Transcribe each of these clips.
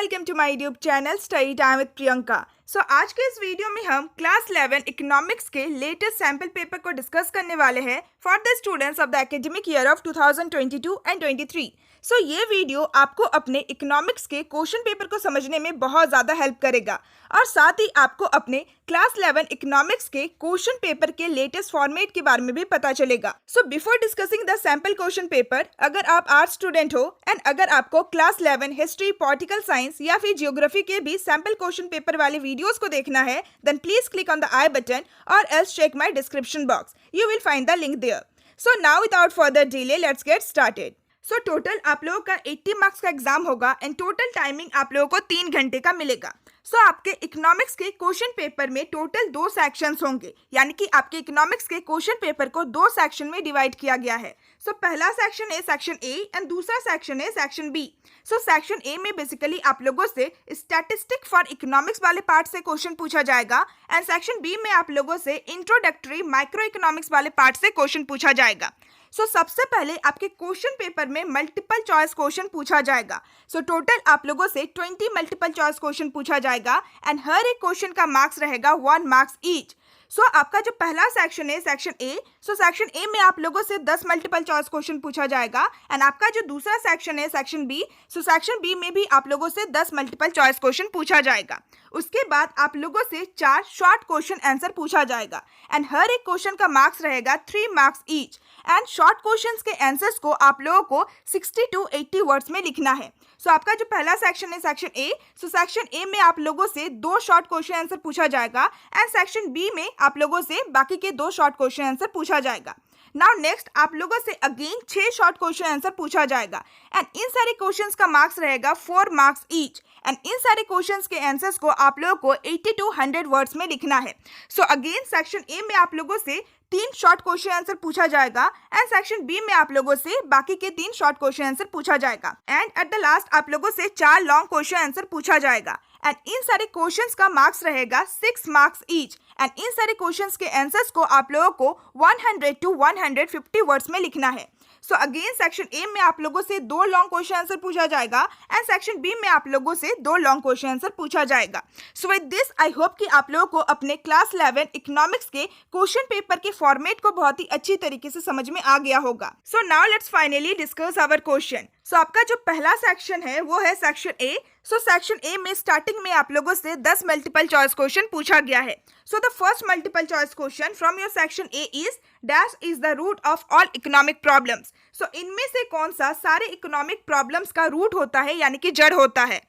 Welcome to my YouTube channel study time with Priyanka. आज के इस वीडियो में हम क्लास 11 इकोनॉमिक्स के लेटेस्ट सैम्पल पेपर को डिस्कस करने वाले हैं for the students of the academic year of 2022 and 23। ये वीडियो आपको अपने इकोनॉमिक्स के क्वेश्चन पेपर को समझने में बहुत ज़्यादा हेल्प करेगा और साथ ही आपको अपने क्लास 11 इकोनॉमिक्स के क्वेश्चन पेपर के लेटेस्ट फॉर्मेट के बारे में भी पता चलेगा। Before discussing the sample question paper, अगर आप आर्ट्स स्टूडेंट हो एंड अगर आपको क्लास 11 हिस्ट्री, पॉलिटिकल साइंस या फिर जियोग्राफी के भी सैम्पल क्वेश्चन पेपर वाले वीडियोस को देखना है, then please click on the I button और else check my description box. You will find the link there. Now without further delay let's get started. Total आप लोगों का 80 मार्क्स का exam होगा एंड टोटल टाइमिंग आप लोगों को 3 घंटे का मिलेगा। आपके इकोनॉमिक्स के क्वेश्चन पेपर में टोटल 2 सेक्शंस होंगे, यानी कि आपके इकोनॉमिक्स के क्वेश्चन पेपर को 2 सेक्शन में डिवाइड किया गया है। पहला सेक्शन है सेक्शन ए एंड दूसरा सेक्शन है सेक्शन बी। सेक्शन ए में बेसिकली आप लोगों से स्टैटिस्टिक फॉर इकोनॉमिक्स वाले पार्ट से क्वेश्चन पूछा जाएगा एंड सेक्शन बी में आप लोगों से इंट्रोडक्टरी माइक्रो इकोनॉमिक्स वाले पार्ट से क्वेश्चन पूछा जाएगा। सबसे पहले आपके क्वेश्चन पेपर में मल्टीपल चॉइस क्वेश्चन पूछा जाएगा। टोटल आप लोगों से 20 मल्टीपल चॉइस क्वेश्चन पूछा जाएगा एंड हर एक क्वेश्चन का मार्क्स रहेगा 1 मार्क्स ईच। आपका जो पहला सेक्शन है सेक्शन ए, सेक्शन ए में आप लोगों से 10 मल्टीपल चॉइस क्वेश्चन पूछा जाएगा एंड आपका जो दूसरा सेक्शन है सेक्शन बी, सेक्शन बी में भी आप लोगों से 10 मल्टीपल चॉइस क्वेश्चन पूछा जाएगा। उसके बाद आप लोगों से 4 शॉर्ट क्वेश्चन आंसर पूछा जाएगा एंड हर एक क्वेश्चन का मार्क्स रहेगा 3 marks each and short questions के आंसर्स को आप लोगों को 60 to 80 वर्ड्स में लिखना है। आपका जो पहला सेक्शन है सेक्शन ए, सेक्शन ए में आप लोगों से 2 शॉर्ट क्वेश्चन आंसर पूछा जाएगा एंड सेक्शन बी में आप लोगों से बाकी के 2 शॉर्ट क्वेश्चन आंसर पूछा जाएगा। नाउ नेक्स्ट आप लोगों से अगेन 6 शॉर्ट क्वेश्चन आंसर पूछा जाएगा एंड इन सारे क्वेश्चंस का मार्क्स रहेगा 4 मार्क्स ईच एंड इन सारे क्वेश्चंस के आंसर्स को आप लोगों को 80 to 100 वर्ड्स में लिखना है। अगेन सेक्शन ए में आप लोगों से 3 शॉर्ट क्वेश्चन आंसर पूछा जाएगा एंड सेक्शन बी में आप लोगों से बाकी के 3 शॉर्ट क्वेश्चन आंसर पूछा जाएगा एंड एट द लास्ट आप लोगों से 4 लॉन्ग क्वेश्चन आंसर पूछा जाएगा एंड इन सारे क्वेश्चंस का मार्क्स रहेगा 6 मार्क्स ईच एंड इन सारे क्वेश्चंस के आंसर्स को आप लोगों को 100 to 150 वर्ड्स में लिखना है। अगेन सेक्शन ए में आप लोगों से 2 लॉन्ग क्वेश्चन आंसर पूछा जाएगा एंड सेक्शन बी में आप लोगों से 2 लॉन्ग क्वेश्चन आंसर पूछा जाएगा। विद दिस आई होप कि आप लोगों को अपने क्लास 11 इकोनॉमिक्स के क्वेश्चन पेपर के फॉर्मेट को बहुत ही अच्छी तरीके से समझ में आ गया होगा। Now let's finally discuss our question. आपका जो पहला सेक्शन है वो है सेक्शन ए। सेक्शन ए में स्टार्टिंग में आप लोगों से 10 मल्टीपल चॉइस क्वेश्चन पूछा गया है। The first multiple choice question from your section A is dash is the root of all economic problems. इनमें से कौन सा सारे इकोनॉमिक प्रॉब्लम्स का रूट होता है, यानी कि जड़ होता है।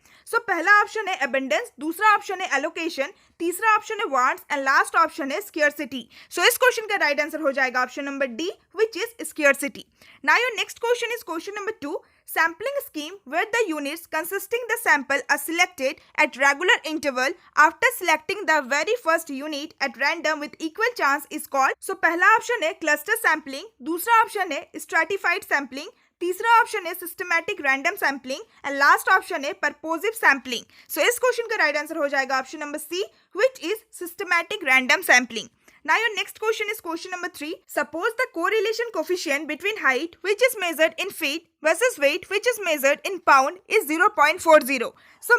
पहला ऑप्शन है एबंडेंस, दूसरा ऑप्शन है एलोकेशन, तीसरा ऑप्शन है वांट्स एंड लास्ट ऑप्शन है स्केर्सिटी। इस क्वेश्चन का राइट आंसर हो जाएगा option number D, which is scarcity. Now your next question is question number 2. Sampling scheme where the units consisting the sample are selected at regular interval after selecting the very first unit at random with equal chance is called. पहला option है cluster sampling, दूसरा option है stratified sampling, तीसरा option है systematic random sampling and last option है purposive sampling. इस question का right answer हो जाएगा option number C, which is systematic random sampling. Now your next question is question number 3. Suppose the correlation coefficient between height which is measured in feet versus weight which is measured in pound is 0.40.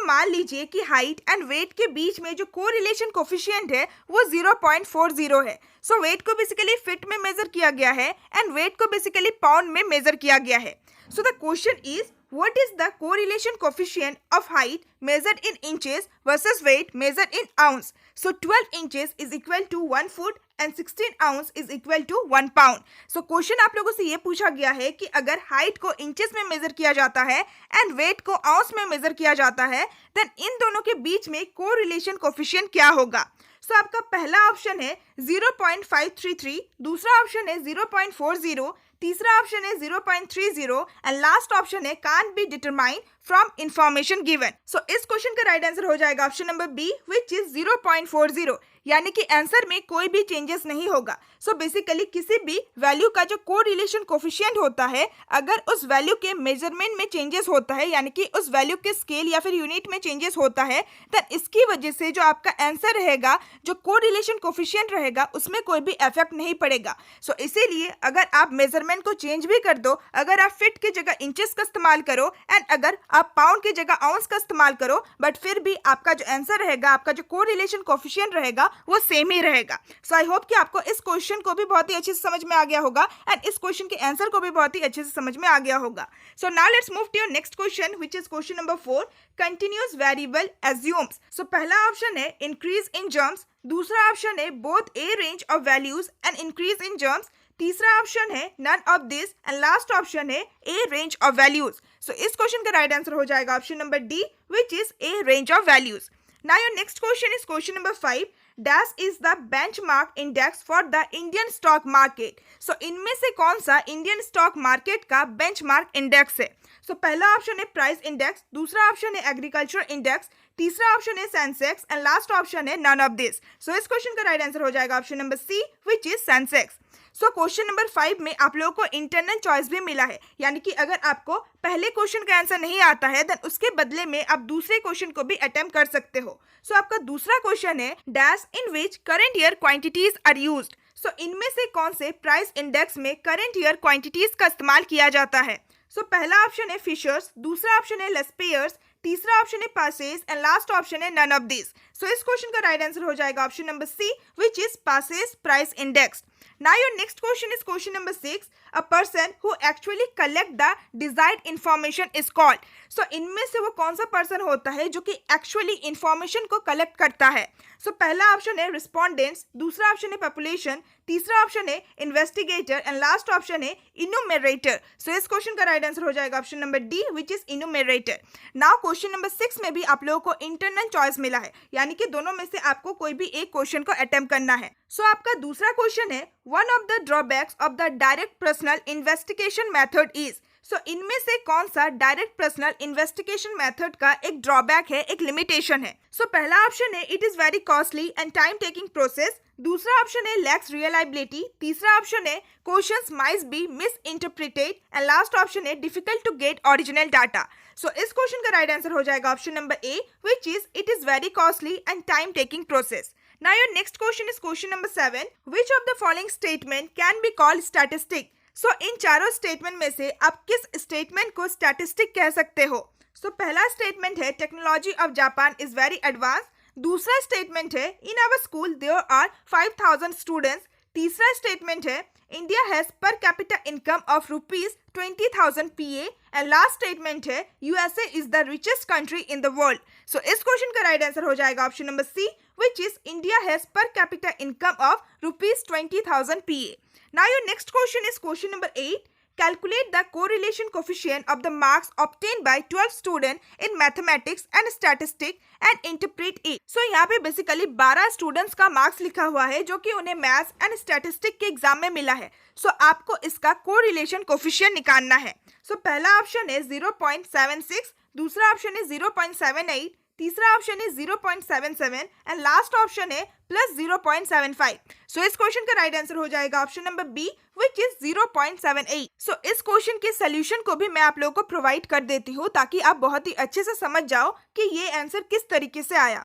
मान लीजिए कि height and weight के बीच में जो correlation coefficient है वो 0.40 है। weight को basically feet में measure किया गया है and weight को basically pound में measure किया गया है। The question is, what is the correlation coefficient of height measured in inches versus weight measured in ounce? 12 inches is equal to 1 foot and 16 ounce is equal to 1 pound. Question आप लोगों से ये पूछा गया है कि अगर हाइट को इंचेस में मेजर किया जाता है एंड वेट को आउंस में मेजर किया जाता है, देन इन दोनों के बीच में कोरिलेशन कोफिशिएंट क्या होगा। आपका पहला ऑप्शन है 0.533, दूसरा ऑप्शन है 0.40, तीसरा ऑप्शन है 0.30 एंड लास्ट ऑप्शन है can't be determine from information given. इस क्वेश्चन का राइट आंसर हो जाएगा option number B, which is 0.40, यानी कि आंसर में कोई भी चेंजेस नहीं होगा। सो बेसिकली किसी भी वैल्यू का जो कोरिलेशन कोफिशिएंट होता है, अगर उस वैल्यू के मेजरमेंट में चेंजेस होता है, यानी कि उस वैल्यू के स्केल या फिर यूनिट में चेंजेस होता है, देन इसकी वजह से जो आपका आंसर रहेगा, जो कोरिलेशन कोफिशिएंट रहेगा, उसमें कोई भी इफेक्ट नहीं पड़ेगा। सो इसीलिए अगर आप मेजरमेंट को चेंज भी कर दो, अगर आप फीट की जगह इंचेस का इस्तेमाल करो एंड अगर आप पाउंड की जगह आउंस का इस्तेमाल करो, बट फिर भी आपका जो आंसर रहेगा, आपका जो कोरिलेशन कोफिशिएंट रहेगा, वो सेम ही रहेगा। सो आई होप कि आपको इस क्वेश्चन को भी बहुत ही अच्छे से समझ में आ गया होगा एंड इस क्वेश्चन के आंसर को भी बहुत ही अच्छे से समझ में आ गया होगा। So now let's move to your next question, which is question number 4, continuous variable assumes. So पहला ऑप्शन है इंक्रीज इन जर्म्स, दूसरा ऑप्शन है both a range of values and increase in germs, तीसरा ऑप्शन है none of this and last option है a range of values. So इस question का right answer हो जाएगा option number D, which is a range of values. Now your next question is question number 5, dash is the benchmark index for the Indian stock market. So इनमें से कौन सा Indian stock market का benchmark index है? So पहला option है price index, दूसरा option है एग्रीकल्चर इंडेक्स, तीसरा ऑप्शन है सेंसेक्स एंड लास्ट ऑप्शन है नन ऑफ दिस। सो इस क्वेश्चन का राइट आंसर हो जाएगा option number C, which is Sensex. So question number 5 में आप लोगों को इंटरनल चॉइस भी मिला है, यानी कि अगर आपको पहले क्वेश्चन का आंसर नहीं आता है, देन उसके बदले में आप दूसरे क्वेश्चन को भी अटेम्प्ट कर सकते हो। सो आपका दूसरा क्वेश्चन है dash in which current year quantities are used. So इनमें से कौन से प्राइस इंडेक्स में करंट ईयर क्वांटिटीज का इस्तेमाल किया जाता है? सो पहला ऑप्शन है फिशर्स, दूसरा ऑप्शन है लेस्पेयर्स, तीसरा ऑप्शन है पासेस एंड लास्ट ऑप्शन है नन ऑफ दिस। सो इस क्वेश्चन का राइट आंसर हो जाएगा option number C, which is Paasche's price index. Now your next question is question number 6. A person who actually collect the desired information is called. So इनमें से वो कौन सा person होता है जो कि actually information को कलेक्ट करता है? सो पहला ऑप्शन है रिस्पॉन्डेंट्स, दूसरा ऑप्शन है पॉपुलेशन, तीसरा ऑप्शन है इन्वेस्टिगेटर एंड लास्ट ऑप्शन है इन्यूमरेटर। सो इस क्वेश्चन का राइट आंसर हो जाएगा option number D, which is enumerator. Now question number 6 में भी आप लोगों को इंटरनल चॉइस मिला है, यानी कि दोनों में से आपको कोई भी एक क्वेश्चन को अटेम्प्ट करना है। सो आपका दूसरा क्वेश्चन है one of the drawbacks of the direct personal investigation method is. So इनमें से कौन सा डायरेक्ट पर्सनल इन्वेस्टिगेशन मेथड का एक ड्रॉबैक है, एक लिमिटेशन है? सो पहला ऑप्शन है it is very costly and time taking process, दूसरा ऑप्शन है लैक्स रियलाइबिलिटी, तीसरा ऑप्शन है questions might be misinterpreted and last option है difficult to get original data. So इस क्वेश्चन का राइट आंसर हो जाएगा option number A, which is it is very costly and time taking process. Now your next question is question number 7. Which of the following statement can be called statistic? So इन चारों statement में से आप किस statement को statistic कह सकते हो? सो पहला स्टेटमेंट है technology of Japan is very advance, दूसरा स्टेटमेंट है in our school there are 5000 students, तीसरा स्टेटमेंट है India has per capita income of ₹20,000 PA and last statement है USA is the richest country in the world. So इस question का right answer हो जाएगा option number C, which is India has per capita income of ₹20,000 PA. Now your next question is question number 8. Calculate the correlation coefficient of the marks obtained by 12 students in mathematics and statistics and interpret it. So यहाँ पे basically 12 students का marks लिखा हुआ है जो कि उन्हें maths and statistics के एग्जाम में मिला है। So आपको इसका correlation coefficient निकालना है। So पहला ऑप्शन है 0.76, दूसरा ऑप्शन है 0.78, तीसरा ऑप्शन है 0.77 एंड लास्ट ऑप्शन है +0.75। सो इस क्वेश्चन का राइट आंसर हो जाएगा option number B, which is 0.78। So इस क्वेश्चन के सोल्यूशन को भी मैं आप लोगों को प्रोवाइड कर देती हूँ ताकि आप बहुत ही अच्छे से समझ जाओ कि ये आंसर किस तरीके से आया।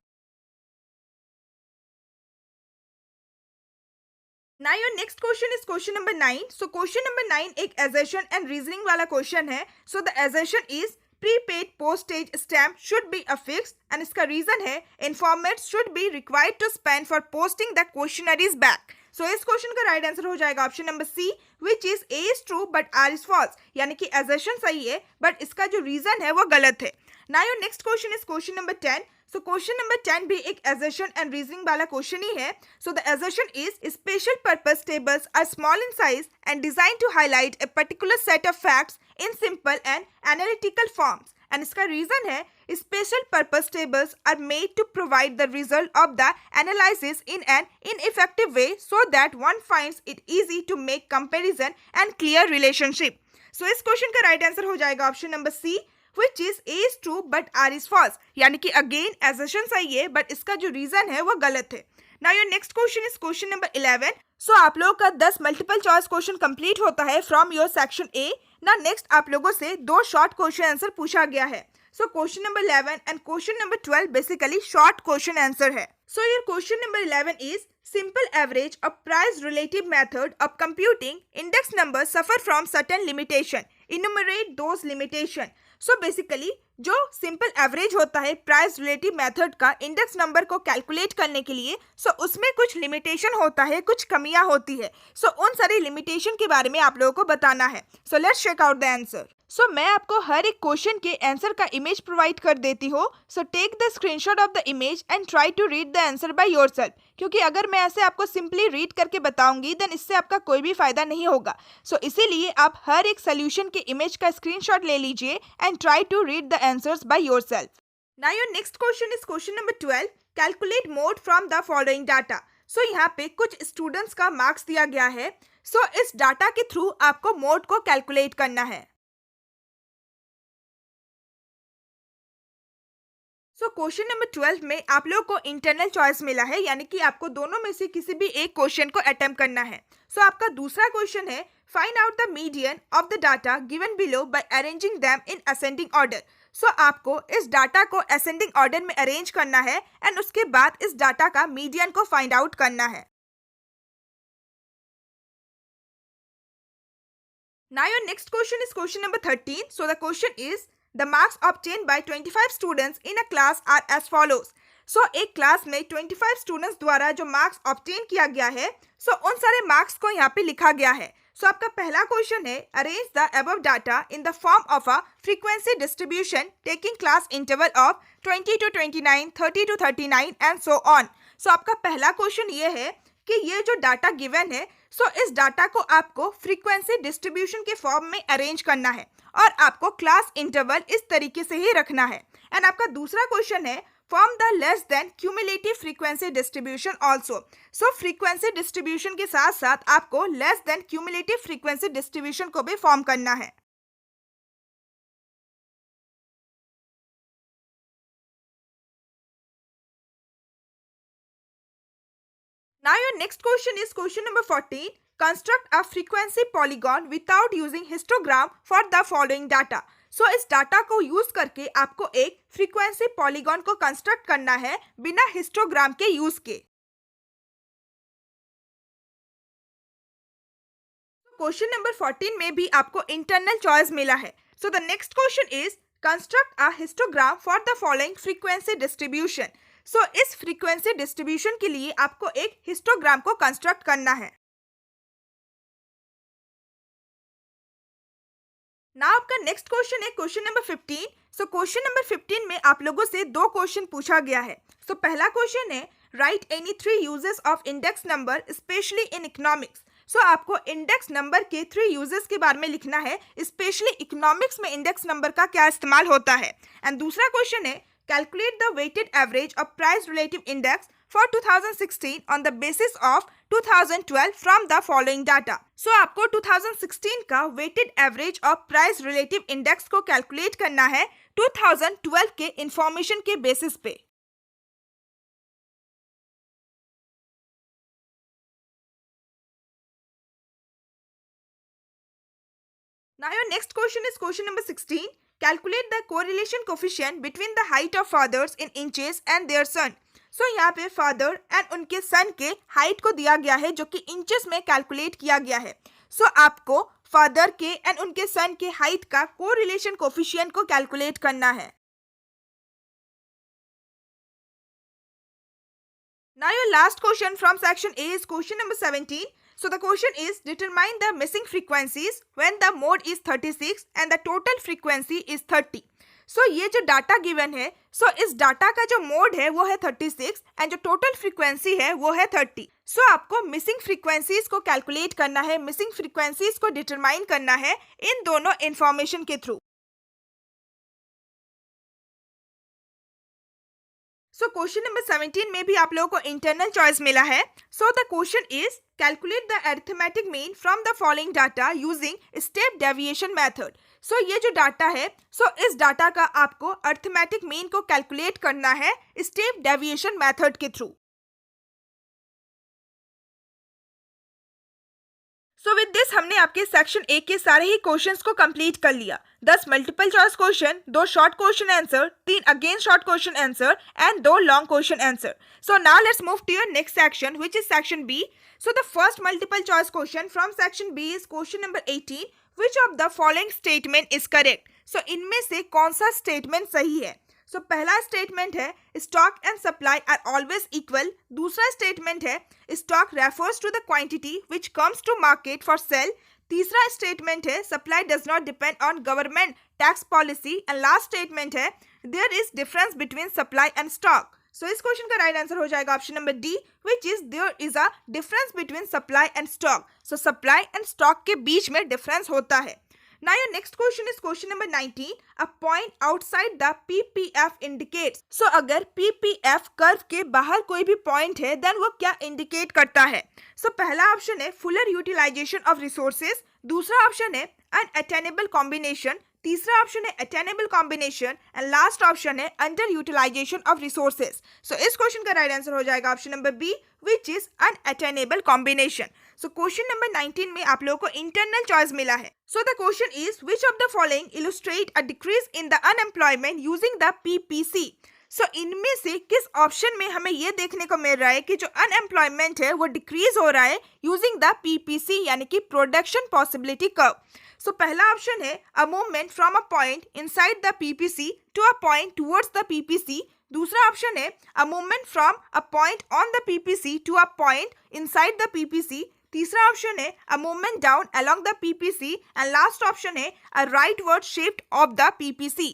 Now your next question is question number 9. So question number 9 एक assertion and reasoning वाला क्वेश्चन है। So the assertion is prepaid postage stamp should be affixed and इसका रीजन है informants should be required to spend for posting the questionnaires back. So इस question का right answer हो जाएगा option number C, which is A is true but R is false, यानी कि assertion सही है बट इसका जो रीजन है वो गलत है। Now your next question is question number 10. So question number 10 भी एक assertion and reasoning वाला क्वेश्चन ही है। So the assertion is special purpose tables are small in size and designed to highlight a particular set of facts in simple and analytical forms. And इसका reason है special purpose tables are made to provide the result of the analysis in an ineffective way so that one finds it easy to make comparison and clear relationship. So इस question का right answer हो जाएगा option number C, which is A is true but R is false, यानी कि again assertion सही है but इसका जो रीजन है वो गलत है। Now your next question is question number 11. सो आप लोगों का 10 मल्टीपल चॉइस क्वेश्चन कंप्लीट होता है फ्रॉम योर सेक्शन ए. ना नेक्स्ट आप लोगों से 2 शॉर्ट क्वेश्चन आंसर पूछा गया है. So question number 11 and question number 12 basically short question answer है. So your question number 11 is simple average of price relative method of computing index numbers suffer from certain limitation. Enumerate those limitation. So basically जो simple average होता है price relative method का index number को calculate करने के लिए, उसमें कुछ लिमिटेशन होता है, कुछ कमियां होती है. उन सारी लिमिटेशन के बारे में आप लोगों को बताना है. Let's check out the answer. मैं आपको हर एक क्वेश्चन के आंसर का इमेज प्रोवाइड कर देती हूँ. Take the screenshot of the image and try to read the answer by yourself. क्योंकि अगर मैं ऐसे आपको सिंपली रीड करके बताऊंगी देन इससे आपका कोई भी फायदा नहीं होगा. इसीलिए आप हर एक सोल्यूशन के इमेज का स्क्रीनशॉट ले लीजिए and try to read the answers by yourself. Now your next question is question number 12. Calculate mode from the following data. यहाँ पे कुछ स्टूडेंट्स का मार्क्स दिया गया है. इस डाटा के थ्रू आपको मोड को कैलकुलेट करना है. क्वेश्चन नंबर 12 में आप लोगों को इंटरनल चॉइस मिला है, यानी कि आपको दोनों में से किसी भी एक क्वेश्चन को अटेम्प्ट करना है. आपका दूसरा क्वेश्चन है find out the median of the data given below by arranging them in ascending order. आपको इस डाटा को असेंडिंग ऑर्डर में अरेंज करना है एंड उसके बाद इस डाटा का मीडियन को फाइंड आउट करना है. Now your next question is question number 13. The question is the marks obtained by 25 students in a class are as follows. एक क्लास में 25 स्टूडेंट्स द्वारा जो मार्क्स ऑब्टेन किया गया है, उन सारे मार्क्स को यहाँ पे लिखा गया है. आपका पहला क्वेश्चन है arrange the above data in the form of a frequency distribution taking class interval of 20 to 29, 30 to 39 and so on. आपका पहला क्वेश्चन ये है कि ये जो डाटा गिवन है, इस डाटा को आपको फ्रीक्वेंसी डिस्ट्रीब्यूशन के फॉर्म में अरेंज करना है और आपको क्लास इंटरवल इस तरीके से ही रखना है. एंड आपका दूसरा क्वेश्चन है form the less than cumulative frequency distribution also. Frequency distribution के साथ साथ आपको less than cumulative frequency distribution को भी फॉर्म करना है. Now your next question is question number 14. Construct a frequency polygon without using histogram for the following data. इस data को यूज करके आपको एक फ्रीक्वेंसी पॉलीगॉन को कंस्ट्रक्ट करना है बिना हिस्टोग्राम के यूज के. क्वेश्चन नंबर 14 में भी आपको इंटरनल चॉइस मिला है. The next question is construct a histogram for the following frequency distribution. इस फ्रीक्वेंसी डिस्ट्रीब्यूशन के लिए आपको एक हिस्टोग्राम को कंस्ट्रक्ट करना है. नाउ आपका नेक्स्ट क्वेश्चन है क्वेश्चन नंबर 15. क्वेश्चन नंबर 15 में आप लोगों से 2 क्वेश्चन पूछा गया है. पहला क्वेश्चन है right any 3 uses of index number specially in economics. आपको इंडेक्स नंबर के 3 यूजेस के बारे में लिखना है, स्पेशली इकोनॉमिक्स में इंडेक्स नंबर का क्या इस्तेमाल होता है. एंड दूसरा क्वेश्चन है calculate the weighted average of price relative index for 2016 on the basis of 2012 from the following data. आपको 2016 का weighted average of price relative index को कैलकुलेट करना है 2012 के इंफॉर्मेशन के बेसिस पे. Now your next question is question number 16. Calculate the correlation coefficient between the height of fathers in inches and their son. यहाँ पे फादर एंड उनके सन के हाइट को दिया गया है जो कि इंचेस में कैलकुलेट किया गया है. आपको फादर के एंड उनके सन के हाइट का कोरिलेशन कोफिशिएंट को कैलकुलेट करना है. Now your last question from section A is question number 17. The question is determine the missing frequencies when the mode is 36 and the total frequency is 30. ये जो data given है, इस data का जो mode है वो है 36 एंड जो टोटल फ्रीक्वेंसी है वो है 30. आपको मिसिंग फ्रीक्वेंसीज को कैलकुलेट करना है, मिसिंग फ्रीक्वेंसीज को डिटरमाइन करना है इन दोनों इंफॉर्मेशन के थ्रू. क्वेश्चन नंबर 17 में भी आप लोगों को इंटरनल चॉइस मिला है. The question is calculate the arithmetic mean from the following data using step deviation method. ये जो डाटा है, इस डाटा का आपको अरिथमेटिक मीन को कैलकुलेट करना है स्टेप डेविएशन मेथड के थ्रू. सो विद दिस हमने आपके सेक्शन 1 के सारे ही क्वेश्चंस को कंप्लीट कर लिया। 10 multiple choice question, 2 short question answer, 3 again short question answer and 2 long question answer. So now let's move to your next section which is section B. So the first multiple choice question from section B is question number 18, which of the following statement is correct. So इनमें से कौन सा statement सही है। So पहला statement है stock and supply are always equal. दूसरा statement है stock refers to the quantity which comes to market for sale. तीसरा स्टेटमेंट है supply does not depend on government tax policy and last statement है there is difference between supply and stock. So इस question का right answer हो जाएगा option number D, which is there is a difference between supply and stock. So supply and stock के बीच में difference होता है। Now your next question is question number 19. A point outside the PPF indicates. So अगर PPF curve के बाहर कोई भी point है देन वो क्या इंडिकेट करता है। पहला ऑप्शन है फुलर यूटिलाइजेशन ऑफ रिसोर्सेज, दूसरा ऑप्शन है अनअटेनेबल कॉम्बिनेशन, तीसरा ऑप्शन है attainable combination and last option है अंडर यूटिलाइजेशन ऑफ रिसोर्सेज। इस क्वेश्चन का राइट आंसर हो जाएगा option number B, which is unattainable combination. Question number 19 में आप लोगों को इंटरनल चॉइस मिला है। The question is which of the following illustrate a decrease in the unemployment using the PPC. इनमें से किस ऑप्शन में हमें यह देखने को मिल रहा है कि जो अनएम्प्लॉयमेंट है वो डिक्रीज हो रहा है यूजिंग द पीपीसी यानी कि प्रोडक्शन पॉसिबिलिटी कर्व। पहला ऑप्शन है a movement from a point inside the PPC to a point towards the PPC. दूसरा ऑप्शन है a movement from a point on the PPC to a point inside the PPC. तीसरा option है a movement down along the PPC and last option है a rightward shift of the PPC.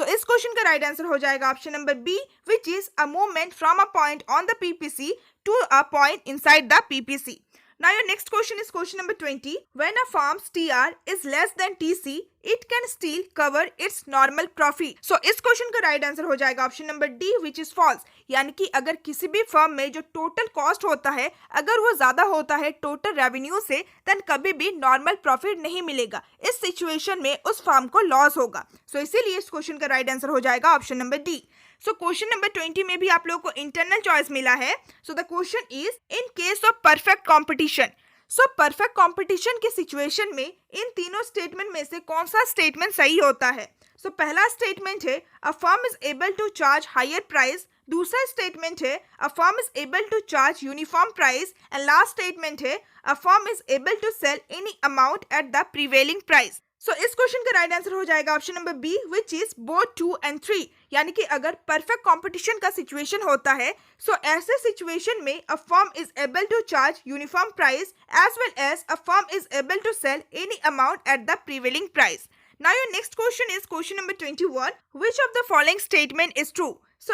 इस question का right answer हो जाएगा option number B, which is a movement from a point on the PPC to a point inside the PPC. Now your next question is question number 20. When a firm's TR is less than TC, it can still cover its normal profit. इस question का right answer हो जाएगा option number D, which is false. यानी कि अगर किसी भी firm में जो टोटल कॉस्ट होता है अगर वो ज्यादा होता है टोटल रेवेन्यू से देन कभी भी नॉर्मल प्रॉफिट नहीं मिलेगा। इस सिचुएशन में उस फर्म को लॉस होगा। इसीलिए इस क्वेश्चन का राइट आंसर हो जाएगा option number D. Question number 20 में भी आप लोगों को इंटरनल चॉइस मिला है। The question is in case of perfect competition. Perfect competition के सिचुएशन में इन तीनों स्टेटमेंट में से कौन सा स्टेटमेंट सही होता है। पहला स्टेटमेंट है a firm is able to charge higher price, दूसरा स्टेटमेंट है a firm is able to charge uniform price and last statement है a firm is able to sell any amount at the prevailing price. इस question का right answer हो जाएगा option number B, which is both 2 and 3। यानी कि अगर perfect competition का situation होता है ऐसे सिचुएशन में a firm is able to charge uniform price as well as a firm is able to sell any amount at the prevailing price. Now your next question is question number 21, which of the following statement is true.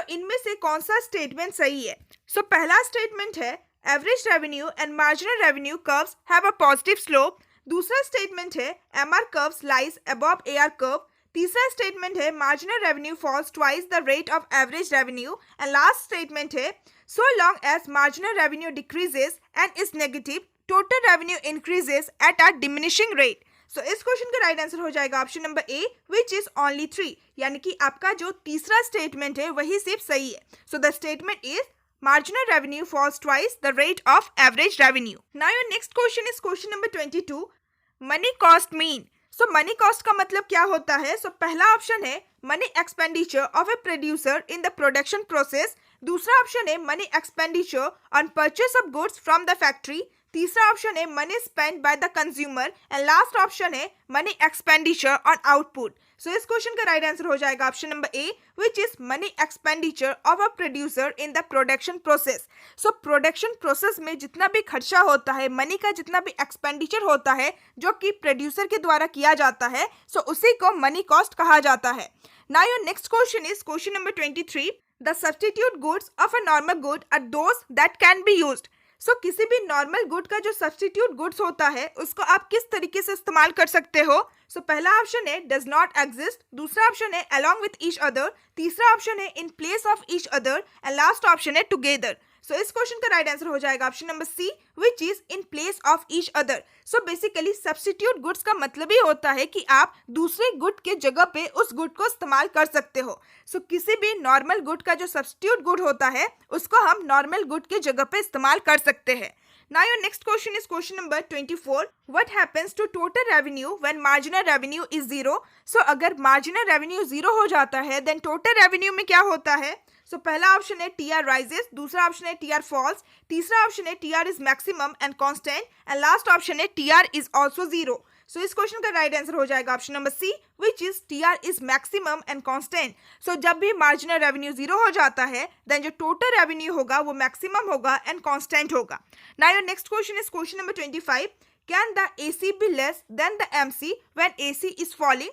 इनमें से कौन सा statement सही है। पहला statement है average revenue and marginal revenue curves have a positive slope. दूसरा statement है MR curves lies above AR curve. तीसरा स्टेटमेंट है marginal revenue falls twice the rate of average revenue and last statement है so long as marginal revenue decreases and is negative total revenue increases at a diminishing rate. इस question का right answer हो जाएगा option number A, which is only 3। यानी कि आपका जो तीसरा स्टेटमेंट है वही सिर्फ सही है। The statement is marginal revenue falls twice the rate of average revenue. Now your next question is question number 22. Money cost mean. Money cost का मतलब क्या होता है। पहला ऑप्शन है money expenditure of a producer in the production process. दूसरा option है money expenditure on purchase of goods from the factory. तीसरा ऑप्शन है money spend by the consumer and last option है मनी एक्सपेंडिचर ऑन आउटपुट। इस question का right answer हो जाएगा option number A, which is money expenditure of a producer in the production process. Production process में जितना भी खर्चा होता है, मनी का जितना भी एक्सपेंडिचर होता है जो कि प्रोड्यूसर के द्वारा किया जाता है, उसी को मनी कॉस्ट कहा जाता है। Now your next question is question number 23. The substitute goods of a normal good are those that can be used. किसी भी नॉर्मल गुड का जो सब्स्टिट्यूट गुड्स होता है उसको आप किस तरीके से इस्तेमाल कर सकते हो। पहला ऑप्शन है डज नॉट एग्जिस्ट, दूसरा ऑप्शन है अलॉन्ग विथ ईच अदर, तीसरा ऑप्शन है in place of each other and last option है टुगेदर। इस क्वेश्चन का राइट आंसर हो जाएगा option number C, which is in place of each other. Basically substitute goods का मतलब ही होता है कि आप दूसरे गुड के जगह पे उस गुड को इस्तेमाल कर सकते हो। किसी भी नॉर्मल गुड का जो सब्स्टिट्यूट गुड होता है उसको हम नॉर्मल गुड के जगह पे इस्तेमाल कर सकते हैं। Now your next question is question number 24. What happens to total revenue when marginal revenue is 0? So अगर marginal revenue 0 हो जाता है then total revenue में क्या होता है? So पहला ऑप्शन है TR rises, दूसरा ऑप्शन है TR falls, तीसरा ऑप्शन है TR is maximum and constant and last option है TR is also 0. So इस क्वेश्चन का राइट आंसर हो जाएगा option number C which is TR is maximum and constant. So जब भी मार्जिनल रेवेन्यू 0 हो जाता है देन जो टोटल रेवेन्यू होगा वो मैक्सिमम होगा एंड कांस्टेंट होगा. Now your next question is question number 25. Can the AC be less than the MC when AC is falling?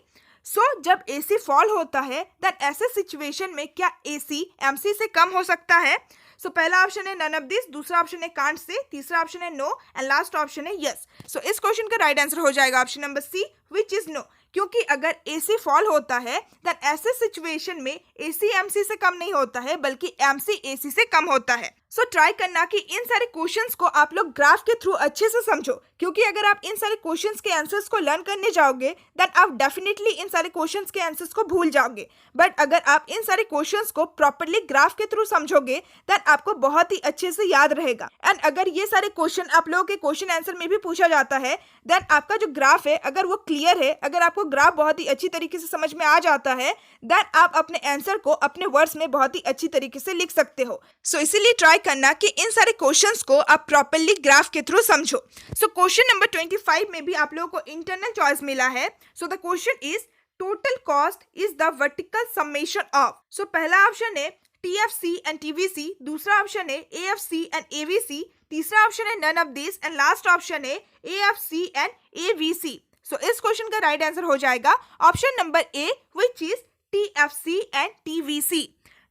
So जब AC फॉल होता है देन ऐसे सिचुएशन में क्या AC MC से कम हो सकता है? सो पहला ऑप्शन है नन ऑफ दिस, दूसरा ऑप्शन है कांट से, तीसरा ऑप्शन है नो एंड लास्ट ऑप्शन है यस. सो इस क्वेश्चन का राइट आंसर हो जाएगा option number C which is no. क्योंकि अगर AC फॉल होता है देन ऐसे सिचुएशन में AC MC से कम नहीं होता है बल्कि MC AC से कम होता है. सो ट्राई करना कि इन सारे क्वेश्चंस को आप लोग ग्राफ के थ्रू अच्छे से समझो, क्योंकि अगर आप इन सारे क्वेश्चंस के आंसर्स को लर्न करने जाओगे देन आप डेफिनेटली इन सारे क्वेश्चंस के आंसर्स को भूल जाओगे. बट अगर आप इन सारे क्वेश्चंस को प्रॉपरली ग्राफ के थ्रू समझोगे देन आपको बहुत ही अच्छे से याद रहेगा. एंड अगर ये सारे क्वेश्चन आप लोगों के क्वेश्चन आंसर में भी पूछा जाता है देन आपका जो ग्राफ है अगर वो क्लियर है, अगर आपको ग्राफ बहुत ही अच्छी तरीके से समझ में आ जाता है देन आप अपने आंसर को अपने वर्ड्स में बहुत ही अच्छी तरीके से लिख सकते हो. सो इसीलिए ट्राई करना कि इन सारे क्वेश्चंस को आप प्रॉपरली ग्राफ के थ्रू समझो. सो क्वेश्चन नंबर 25 में भी आप लोगों को इंटरनल चॉइस मिला है. So the question is total cost is the vertical summation of. So पहला ऑप्शन है TFC एंड TVC, दूसरा ऑप्शन है AFC एंड AVC, तीसरा ऑप्शन है none of this and last option है AFC एंड AVC. सो इस question का right answer हो जाएगा option number A which is TFC and TVC.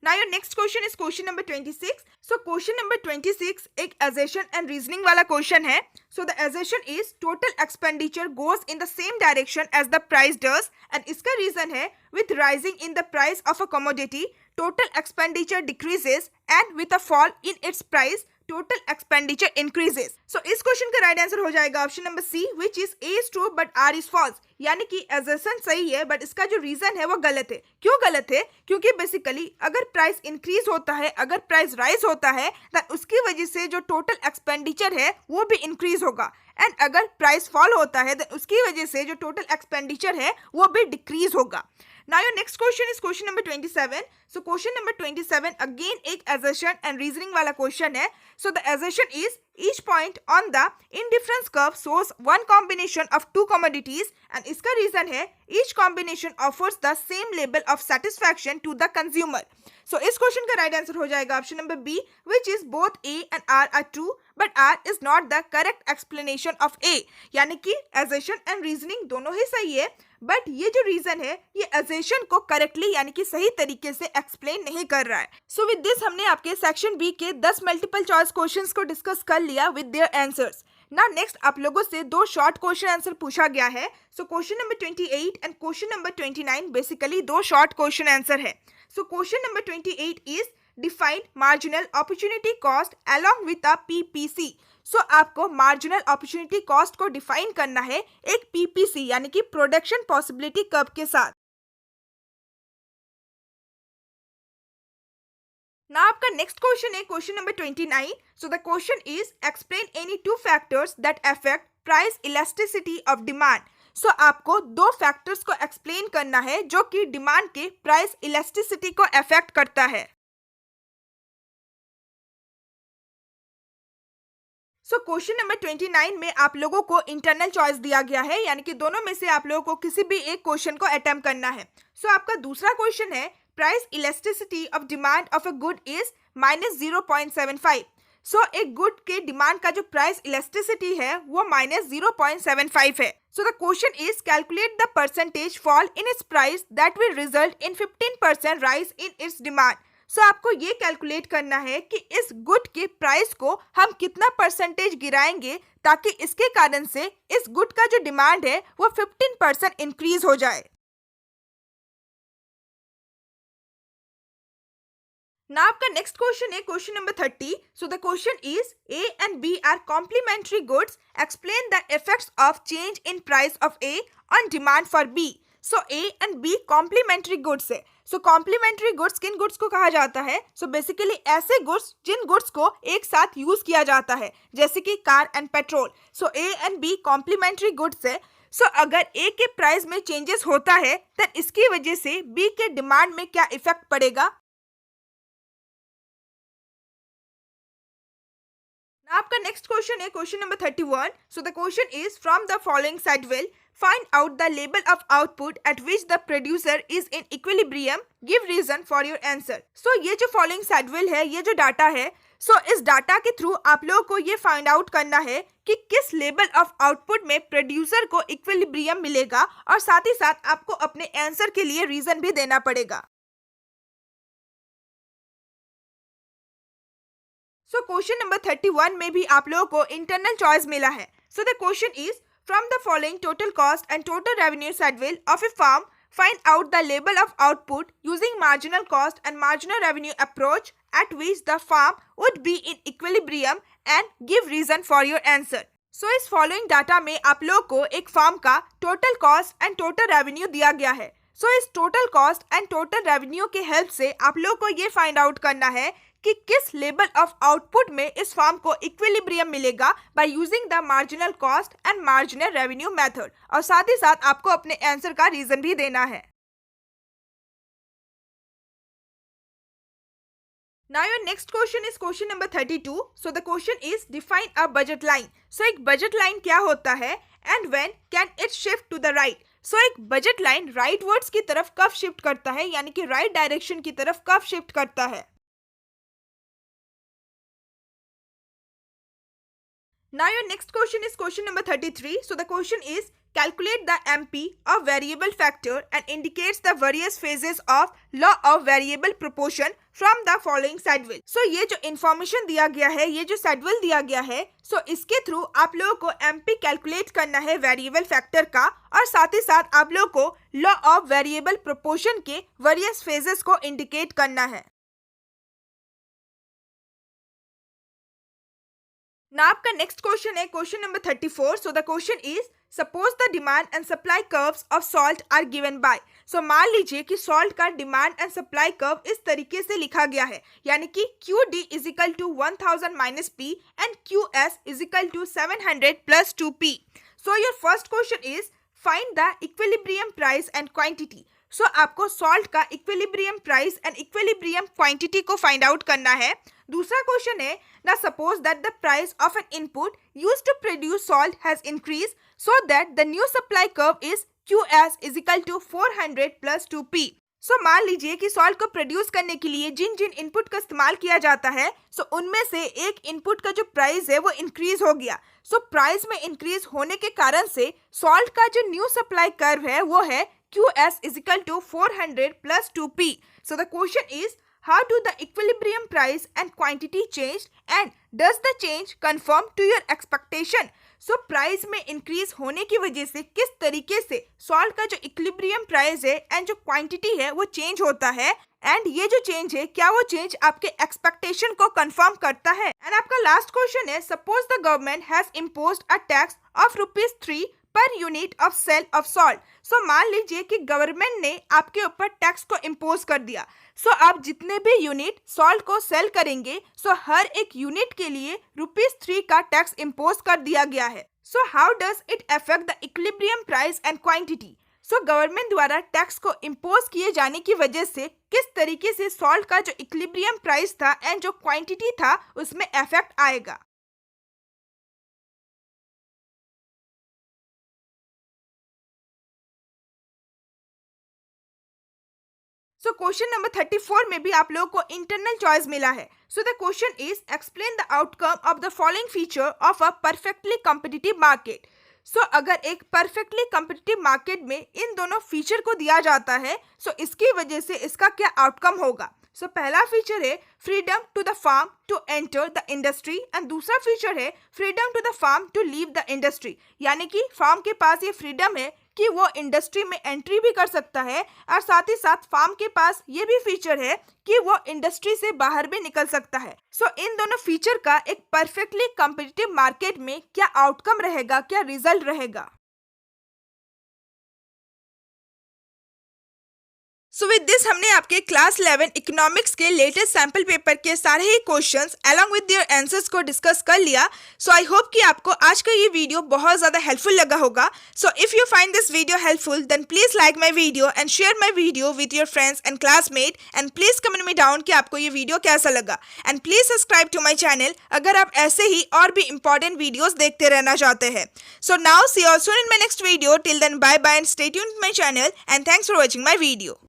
Now your next question is question number 26. So question number 26 एक assertion and reasoning वाला question है. So the assertion is total expenditure goes in the same direction as the price does and इसका reason है with rising in the price of a commodity total expenditure decreases and with a fall in its price total expenditure increases. So इस question का right answer हो जाएगा option number C which is A is true but R is false. यानी कि assertion सही है but इसका जो रीजन है वो गलत है. क्यों गलत है? क्योंकि बेसिकली अगर प्राइस इंक्रीज होता है, अगर प्राइस राइज होता है तो उसकी वजह से जो टोटल एक्सपेंडिचर है वो भी इंक्रीज होगा एंड अगर प्राइस फॉल होता है तो उसकी वजह से जो टोटल एक्सपेंडिचर है वो भी डिक्रीज होगा. Now your next question is question number 27. So question number 27 again एक assertion and reasoning वाला question है. So the assertion is each point on the indifference curve shows one combination of two commodities and इसका reason है each combination offers the same level of satisfaction to the consumer. So इस question का right answer हो जाएगा option number B which is both A and R are true but R is not the correct explanation of A. यानी कि assertion and reasoning दोनों ही सही है but ये जो रीजन है ये assertion को करेक्टली यानी कि सही तरीके से एक्सप्लेन नहीं कर रहा है. सो विद दिस हमने आपके सेक्शन बी के 10 मल्टीपल चॉइस क्वेश्चंस को डिस्कस कर लिया with their answers. Now next आप लोगों से दो शॉर्ट क्वेश्चन आंसर पूछा गया है. So question number 28 and question number 29 basically दो शॉर्ट क्वेश्चन आंसर है. So question number 28 is define marginal opportunity cost along with a PPC. सो आपको मार्जिनल अपॉर्चुनिटी कॉस्ट को डिफाइन करना है एक PPC यानी कि प्रोडक्शन पॉसिबिलिटी कर्व के साथ. ना आपका नेक्स्ट क्वेश्चन है question number 29. So the question is explain any two factors that affect price elasticity of demand. So आपको दो फैक्टर्स को एक्सप्लेन करना है जो कि डिमांड के प्राइस इलास्टिसिटी को अफेक्ट करता है. सो क्वेश्चन नंबर 29 में आप लोगों को इंटरनल चॉइस दिया गया है यानी कि दोनों में से आप लोगों को किसी भी एक क्वेश्चन को अटेम्प्ट करना है. सो आपका दूसरा क्वेश्चन है price elasticity of demand of a good is -0.75. सो एक गुड के डिमांड का जो प्राइस इलास्टिसिटी है वो -0.75 है. So the question is calculate the percentage fall in its price that will result in 15% rise in its demand. So आपको ये calculate करना है कि इस गुड के प्राइस को हम कितना परसेंटेज गिराएंगे ताकि इसके कारण से इस गुड का जो डिमांड है वो 15% इंक्रीज हो जाए. ना आपका नेक्स्ट क्वेश्चन है question number 30. So the question is A and B are complementary goods. Explain the effects of change in price of A on demand for B. So A and B complementary goods है। So complementary goods किन goods को कहा जाता है? So basically ऐसे goods जिन goods को एक साथ यूज किया जाता है, जैसे कि car and petrol. So A and B complementary goods है। सो अगर ए के प्राइस में चेंजेस होता है तो इसकी वजह से बी के डिमांड में क्या इफेक्ट पड़ेगा? आपका नेक्स्ट क्वेश्चन है question number 31। So the question is from the following set will find out the level of output at which the producer is in equilibrium, give reason for your answer। so ये जो following set will है, ये जो data है, सो इस data के through आप लोगों को ये फाइंड आउट करना है कि किस लेवल ऑफ आउटपुट में प्रोड्यूसर को इक्विलिब्रियम मिलेगा, और साथ ही साथ आपको अपने आंसर के लिए रीजन भी देना पड़ेगा। सो क्वेश्चन नंबर 31 में भी आप लोगों को इंटरनल चॉइस मिला है। So the question is from the following total cost and total revenue side will of a firm find out the level of output using marginal cost and marginal revenue approach at which the farm would be in equilibrium and give reason for your answer। सो इस following data में आप लोग को एक farm का total cost and total revenue दिया गया है। सो इस total cost and total revenue के हेल्प से आप लोग को ये फाइंड आउट करना है कि किस लेवल ऑफ आउटपुट में इस फार्म को इक्विलिब्रियम मिलेगा by using the marginal cost and marginal revenue method, और साथ ही साथ आपको अपने आंसर का रीजन भी देना है। Now your next question is question number 32. So the question is define a budget line. So एक budget line क्या होता है and when can it shift to the right? So एक budget line rightwards की तरफ कब शिफ्ट करता है, यानी कि right direction की तरफ कब शिफ्ट करता है? Now your next question is question number 33. So the question is calculate the MP of variable factor and indicates the various phases of law of variable proportion from the following set will। So ये जो information दिया गया है, ये जो set will दिया गया है, so इसके थ्रू आप लोगों को MP कैलकुलेट करना है वेरिएबल फैक्टर का, और साथ ही साथ आप लोगों को लॉ ऑफ वेरिएबल प्रोपोर्शन के वेरियस फेजेस को इंडिकेट करना है। ना आपका नेक्स्ट क्वेश्चन है question number 34। So the question is suppose the demand and supply curves of salt are given by. So मान लीजिए कि सॉल्ट का डिमांड एंड सप्लाई कर्व इस तरीके से लिखा गया है, यानी कि QD is equal to 1000 minus P and QS is equal to 700 plus 2P। So your first question is find the equilibrium price and quantity. So आपको सॉल्ट का equilibrium price and equilibrium quantity को find out करना है। दूसरा question है ना suppose that the price of an input used to produce salt has increase so that the new supply curve is QS is equal to 400 plus 2P। So मान लीजिए कि salt को produce करने के लिए जिन जिन इनपुट का इस्तेमाल किया जाता है, सो उनमें से एक इनपुट का जो प्राइस है वो इंक्रीज हो गया। सो प्राइस में इंक्रीज होने के कारण से सॉल्ट का जो न्यू सप्लाई कर्व है वो है QS is equal to 400 plus 2P। So the question is, how do the equilibrium price and quantity change and does the change conform to your expectation? So price में increase होने की वजह से किस तरीके से सॉल्ट का जो इक्विलिब्रियम प्राइस है एंड जो क्वांटिटी है वो चेंज होता है, एंड ये जो चेंज है क्या वो चेंज आपके एक्सपेक्टेशन को कंफर्म करता है। एंड आपका लास्ट क्वेश्चन है suppose the government has imposed a tax of ₹3 per unit of sale of salt. So मान लीजिए कि गवर्नमेंट ने आपके ऊपर टैक्स को इम्पोज कर दिया। सो आप जितने भी यूनिट सॉल्ट को सेल करेंगे, सो हर एक यूनिट के लिए ₹3 का टैक्स इम्पोज कर दिया गया है। So how does it affect the equilibrium price and quantity? So government द्वारा टैक्स को इम्पोज किए जाने की वजह से किस तरीके से सॉल्ट का जो इक्विलिब्रियम प्राइस था एंड जो क्वांटिटी था उसमें इफेक्ट आएगा। सो क्वेश्चन नंबर 34 में भी आप लोगों को इंटरनल चॉइस मिला है। So the question is explain the outcome of the following feature of a perfectly competitive market. So अगर एक परफेक्टली कॉम्पिटिटिव मार्केट में इन दोनों फीचर को दिया जाता है, सो इसकी वजह से इसका क्या आउटकम होगा। सो पहला फीचर है freedom to the firm to enter the industry and दूसरा फीचर है freedom to the firm to leave the industry, यानी कि फार्म के पास ये फ्रीडम है कि वो इंडस्ट्री में एंट्री भी कर सकता है, और साथ ही साथ फार्म के पास ये भी फीचर है कि वो इंडस्ट्री से बाहर भी निकल सकता है। सो इन दोनों फीचर का एक परफेक्टली कॉम्पिटिटिव मार्केट में क्या आउटकम रहेगा, क्या रिजल्ट रहेगा। सो विद दिस हमने आपके क्लास 11 इकोनॉमिक्स के लेटेस्ट सैम्पल पेपर के सारे ही questions along with their answers को डिस्कस कर लिया। सो आई होप कि आपको आज का ये वीडियो बहुत ज़्यादा हेल्पफुल लगा होगा। So if you find this video helpful then please like my video and share my video with your friends and classmate and please comment me down कि आपको ये वीडियो कैसा लगा and please subscribe to my channel अगर आप ऐसे ही और भी इंपॉर्टेंट वीडियोज़ देखते रहना चाहते हैं। So now see you all soon in my next video. Till then bye bye and stay tuned to my channel and thanks for watching my video.